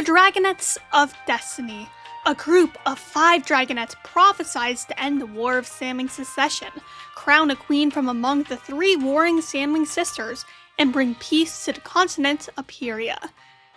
The Dragonets of Destiny. A group of 5 dragonets prophesies to end the War of Salming Succession, crown a queen from among the 3 warring Salming sisters, and bring peace to the continent of Photopea.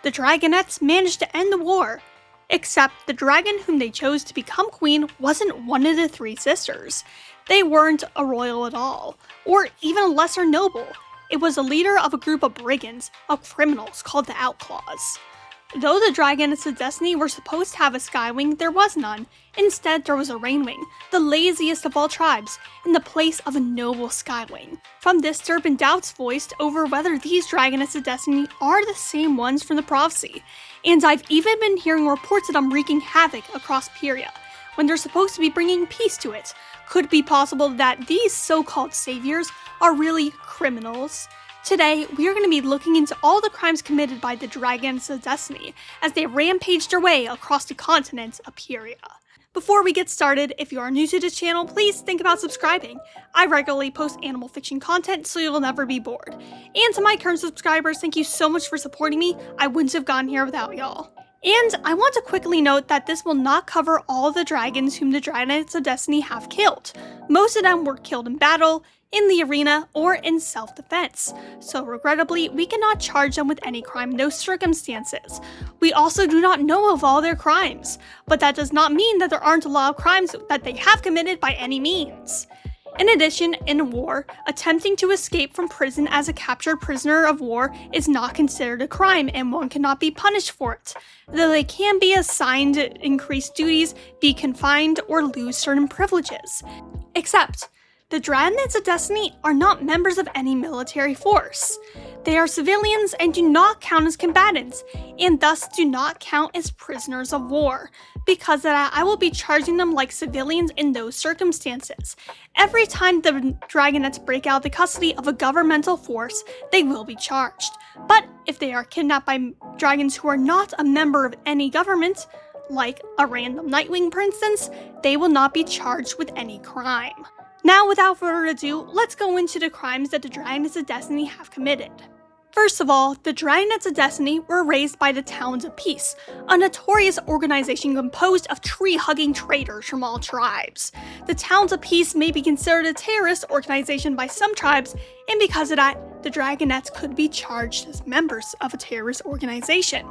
The dragonets managed to end the war, except the dragon whom they chose to become queen wasn't one of the 3 sisters. They weren't a royal at all, or even a lesser noble. It was a leader of a group of brigands, of criminals called the Outlaws. Though the Dragonets of Destiny were supposed to have a Skywing, there was none. Instead, there was a Rainwing, the laziest of all tribes, in the place of a noble Skywing. From this, there have been doubts voiced over whether these Dragonets of Destiny are the same ones from the prophecy, and I've even been hearing reports of them wreaking havoc across Photopea, when they're supposed to be bringing peace to it. Could it be possible that these so-called saviors are really criminals? Today, we are going to be looking into all the crimes committed by the Dragonets of Destiny as they rampage their way across the continent of Photopea. Before we get started, if you are new to this channel, please think about subscribing. I regularly post animal fiction content, so you'll never be bored. And to my current subscribers, thank you so much for supporting me. I wouldn't have gotten here without y'all. And I want to quickly note that this will not cover all the dragons whom the Dragonets of Destiny have killed. Most of them were killed in battle, in the arena, or in self-defense, so regrettably, we cannot charge them with any crime, no circumstances. We also do not know of all their crimes, but that does not mean that there aren't a lot of crimes that they have committed by any means. In addition, in war, attempting to escape from prison as a captured prisoner of war is not considered a crime and one cannot be punished for it, though they can be assigned increased duties, be confined, or lose certain privileges. Except, the Dragonets of Destiny are not members of any military force. They are civilians and do not count as combatants, and thus do not count as prisoners of war. Because of that, I will be charging them like civilians in those circumstances. Every time the Dragonets break out of the custody of a governmental force, they will be charged. But if they are kidnapped by dragons who are not a member of any government, like a random Nightwing for instance, they will not be charged with any crime. Now, without further ado, let's go into the crimes that the Dragonets of Destiny have committed. First of all, the Dragonets of Destiny were raised by the Towns of Peace, a notorious organization composed of tree-hugging traitors from all tribes. The Towns of Peace may be considered a terrorist organization by some tribes, and because of that, the Dragonets could be charged as members of a terrorist organization.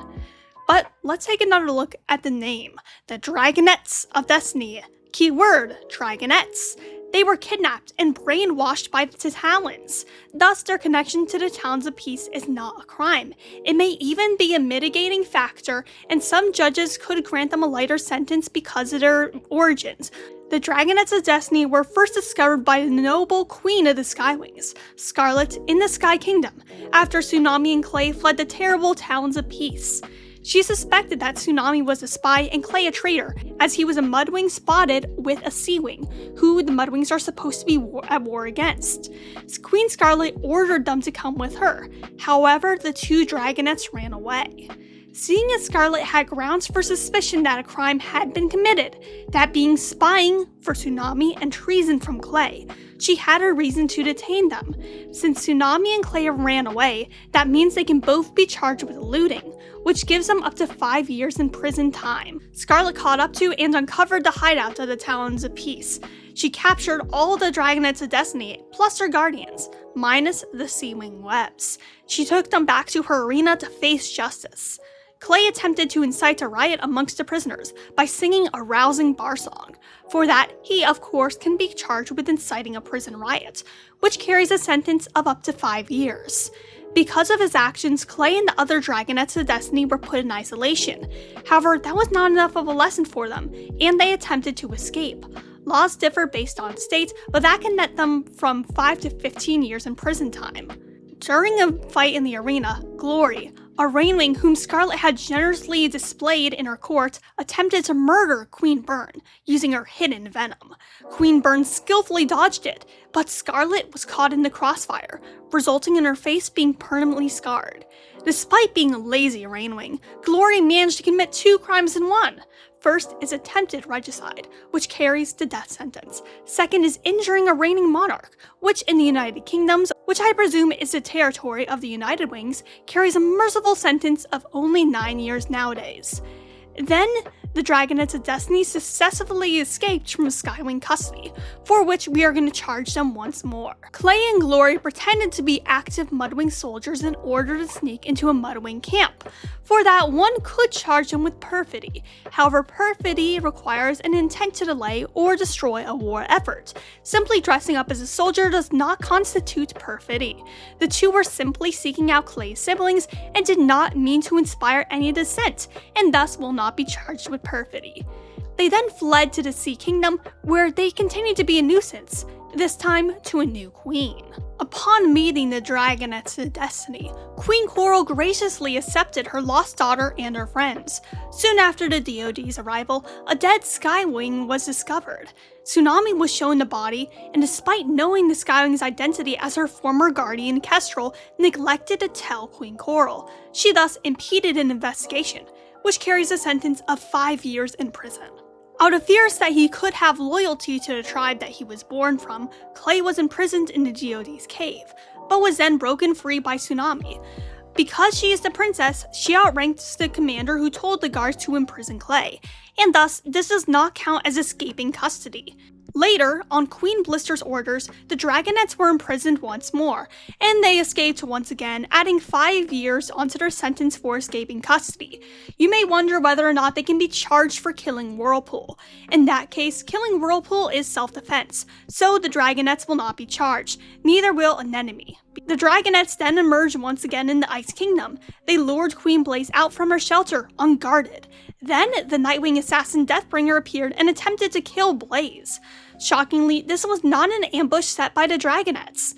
But let's take another look at the name, the Dragonets of Destiny. Keyword, Dragonets. They were kidnapped and brainwashed by the Talons. Thus, their connection to the Towns of Peace is not a crime. It may even be a mitigating factor, and some judges could grant them a lighter sentence because of their origins. The Dragonets of Destiny were first discovered by the noble queen of the Skywings, Scarlet, in the Sky Kingdom, after Tsunami and Clay fled the terrible Towns of Peace. She suspected that Tsunami was a spy and Clay a traitor, as he was a Mudwing spotted with a Seawing, who the Mudwings are supposed to be at war against. Queen Scarlet ordered them to come with her. However, the 2 Dragonets ran away. Seeing as Scarlet had grounds for suspicion that a crime had been committed, that being spying for Tsunami and treason from Clay, she had a reason to detain them. Since Tsunami and Clay ran away, that means they can both be charged with looting, which gives them up to 5 years in prison time. Scarlet caught up to and uncovered the hideout of the Talons of Peace. She captured all the Dragonets of Destiny, plus their guardians, minus the Seawing Webs. She took them back to her arena to face justice. Clay attempted to incite a riot amongst the prisoners by singing a rousing bar song. For that, he of course can be charged with inciting a prison riot, which carries a sentence of up to 5 years. Because of his actions, Clay and the other Dragonets of Destiny were put in isolation. However, that was not enough of a lesson for them, and they attempted to escape. Laws differ based on state, but that can net them from 5 to 15 years in prison time. During a fight in the arena, Glory, a Rainwing whom Scarlet had generously displayed in her court, attempted to murder Queen Byrne, using her hidden venom. Queen Byrne skillfully dodged it, but Scarlet was caught in the crossfire, resulting in her face being permanently scarred. Despite being a lazy Rainwing, Glory managed to commit 2 crimes in one. First is attempted regicide, which carries the death sentence. Second is injuring a reigning monarch, which in the United Kingdoms, which I presume is the territory of the United Wings, carries a merciful sentence of only 9 years nowadays. Then, the Dragonets of Destiny successfully escaped from Skywing custody, for which we are going to charge them once more. Clay and Glory pretended to be active Mudwing soldiers in order to sneak into a Mudwing camp. For that, one could charge them with perfidy. However, perfidy requires an intent to delay or destroy a war effort. Simply dressing up as a soldier does not constitute perfidy. The two were simply seeking out Clay's siblings and did not mean to inspire any dissent, and thus will not be charged with perfidy. They then fled to the Sea Kingdom, where they continued to be a nuisance, this time to a new queen. Upon meeting the Dragonets of Destiny, Queen Coral graciously accepted her lost daughter and her friends. Soon after the DoD's arrival, a dead Skywing was discovered. Tsunami was shown the body, and despite knowing the Skywing's identity as her former guardian Kestrel, neglected to tell Queen Coral. She thus impeded an investigation, which carries a sentence of 5 years in prison. Out of fears that he could have loyalty to the tribe that he was born from, Clay was imprisoned in the DoD's cave, but was then broken free by Tsunami. Because she is the princess, she outranks the commander who told the guards to imprison Clay, and thus this does not count as escaping custody. Later, on Queen Blister's orders, the Dragonets were imprisoned once more, and they escaped once again, adding 5 years onto their sentence for escaping custody. You may wonder whether or not they can be charged for killing Whirlpool. In that case, killing Whirlpool is self-defense, so the Dragonets will not be charged, neither will an enemy. The Dragonets then emerged once again in the Ice Kingdom. They lured Queen Blaze out from her shelter, unguarded. Then, the Nightwing assassin Deathbringer appeared and attempted to kill Blaze. Shockingly, this was not an ambush set by the Dragonets.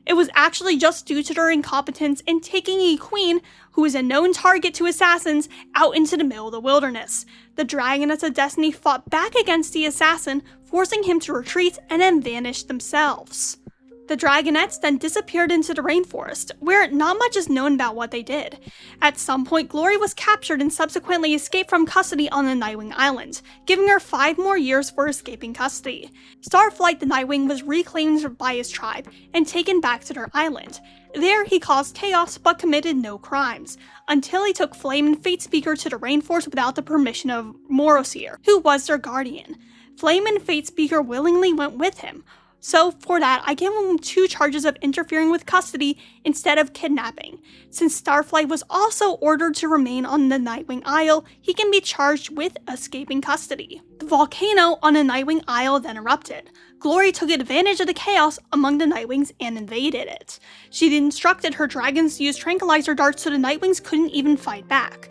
It was actually just due to their incompetence in taking a queen, who is a known target to assassins, out into the middle of the wilderness. The Dragonets of Destiny fought back against the assassin, forcing him to retreat and then vanish themselves. The Dragonets then disappeared into the Rainforest, where not much is known about what they did. At some point, Glory was captured and subsequently escaped from custody on the Nightwing Island, giving her 5 more years for escaping custody. Starflight the Nightwing was reclaimed by his tribe and taken back to their island. There, he caused chaos but committed no crimes, until he took Flame and Fatespeaker to the Rainforest without the permission of Moroseer, who was their guardian. Flame and Fatespeaker willingly went with him. So for that, I give him 2 charges of interfering with custody instead of kidnapping. Since Starflight was also ordered to remain on the Nightwing Isle, he can be charged with escaping custody. The volcano on the Nightwing Isle then erupted. Glory took advantage of the chaos among the Nightwings and invaded it. She instructed her dragons to use tranquilizer darts so the Nightwings couldn't even fight back.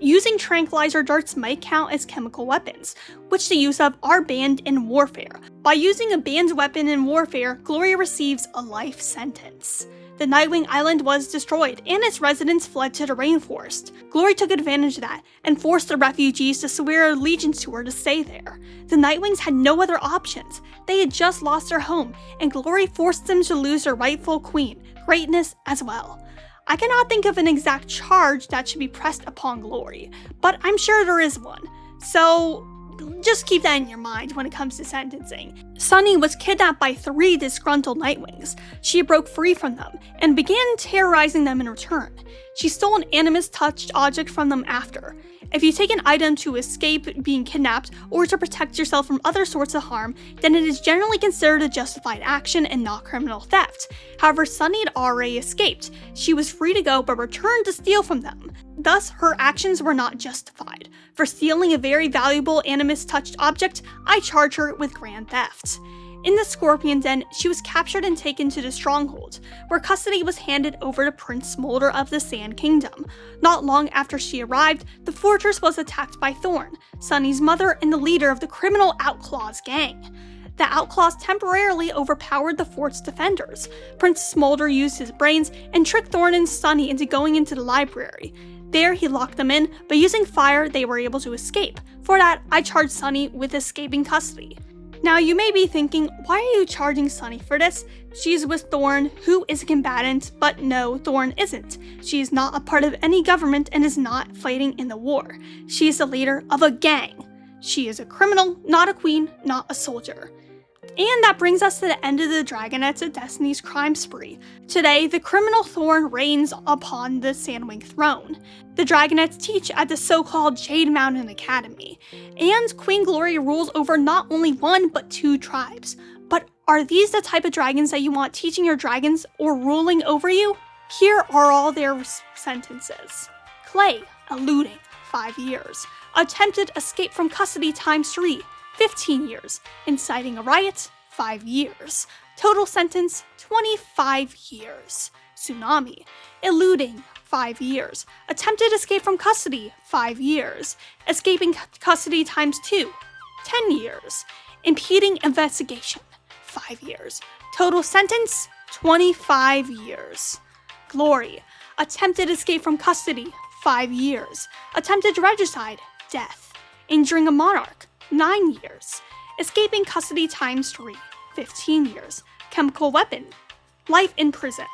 Using tranquilizer darts might count as chemical weapons, which the use of are banned in warfare. By using a banned weapon in warfare, Glory receives a life sentence. The Nightwing Island was destroyed, and its residents fled to the Rainforest. Glory took advantage of that, and forced the refugees to swear allegiance to her to stay there. The Nightwings had no other options. They had just lost their home, and Glory forced them to lose their rightful queen, Greatness as well. I cannot think of an exact charge that should be pressed upon Glory, but I'm sure there is one. So just keep that in your mind when it comes to sentencing. Sunny was kidnapped by 3 disgruntled Nightwings. She broke free from them and began terrorizing them in return. She stole an animus-touched object from them after. If you take an item to escape being kidnapped or to protect yourself from other sorts of harm, then it is generally considered a justified action and not criminal theft. However, Sunny had already escaped. She was free to go but returned to steal from them. Thus, her actions were not justified. For stealing a very valuable animus-touched object, I charge her with grand theft. In the Scorpion Den, she was captured and taken to the Stronghold, where custody was handed over to Prince Smolder of the Sand Kingdom. Not long after she arrived, the fortress was attacked by Thorn, Sunny's mother and the leader of the criminal Outclaws gang. The Outclaws temporarily overpowered the fort's defenders. Prince Smolder used his brains and tricked Thorn and Sunny into going into the library. There, he locked them in, but using fire, they were able to escape. For that, I charged Sunny with escaping custody. Now you may be thinking, why are you charging Sunny for this? She's with Thorn, who is a combatant, but no, Thorn isn't. She is not a part of any government and is not fighting in the war. She is the leader of a gang. She is a criminal, not a queen, not a soldier. And that brings us to the end of the Dragonets of Destiny's crime spree. Today, the criminal Thorn reigns upon the Sandwing throne. The Dragonets teach at the so-called Jade Mountain Academy, and Queen Glory rules over not only one but 2 tribes. But are these the type of dragons that you want teaching your dragons or ruling over you? Here are all their sentences. Clay, eluding, 5 years. Attempted escape from custody times 3, 15 years. Inciting a riot, 5 years. Total sentence, 25 years. Tsunami, eluding, 5 years. Attempted escape from custody, 5 years. Escaping custody times 2, 10 years. Impeding investigation, 5 years. Total sentence, 25 years. Glory, attempted escape from custody, 5 years. Attempted regicide, death. Injuring a monarch, 9 years. Escaping custody times 3, 15 years. Chemical weapon, life in prison.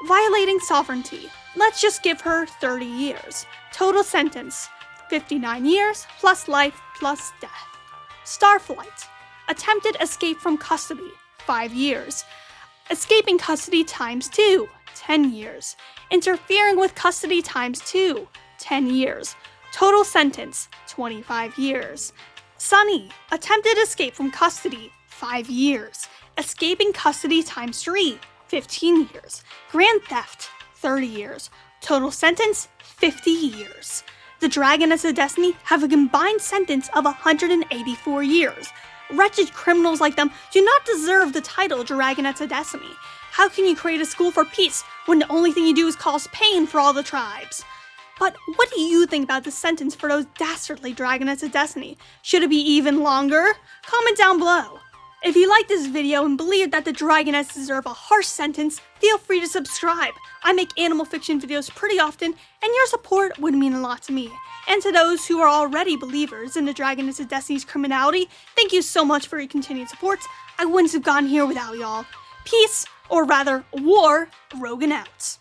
Violating sovereignty, let's just give her 30 years. Total sentence, 59 years plus life plus death. Starflight, attempted escape from custody, 5 years. Escaping custody times 2, 10 years. Interfering with custody times 2, 10 years. Total sentence, 25 years. Sunny, attempted escape from custody, 5 years. Escaping custody times 3, 15 years. Grand theft, 30 years. Total sentence, 50 years. The Dragonets of Destiny have a combined sentence of 184 years. Wretched criminals like them do not deserve the title Dragonets of Destiny. How can you create a school for peace when the only thing you do is cause pain for all the tribes? But what do you think about this sentence for those dastardly Dragonets of Destiny? Should it be even longer? Comment down below. If you like this video and believe that the Dragonets deserve a harsh sentence, feel free to subscribe. I make animal fiction videos pretty often, and your support would mean a lot to me. And to those who are already believers in the Dragonets of Destiny's criminality, thank you so much for your continued support. I wouldn't have gotten here without y'all. Peace, or rather, war, Rogan out.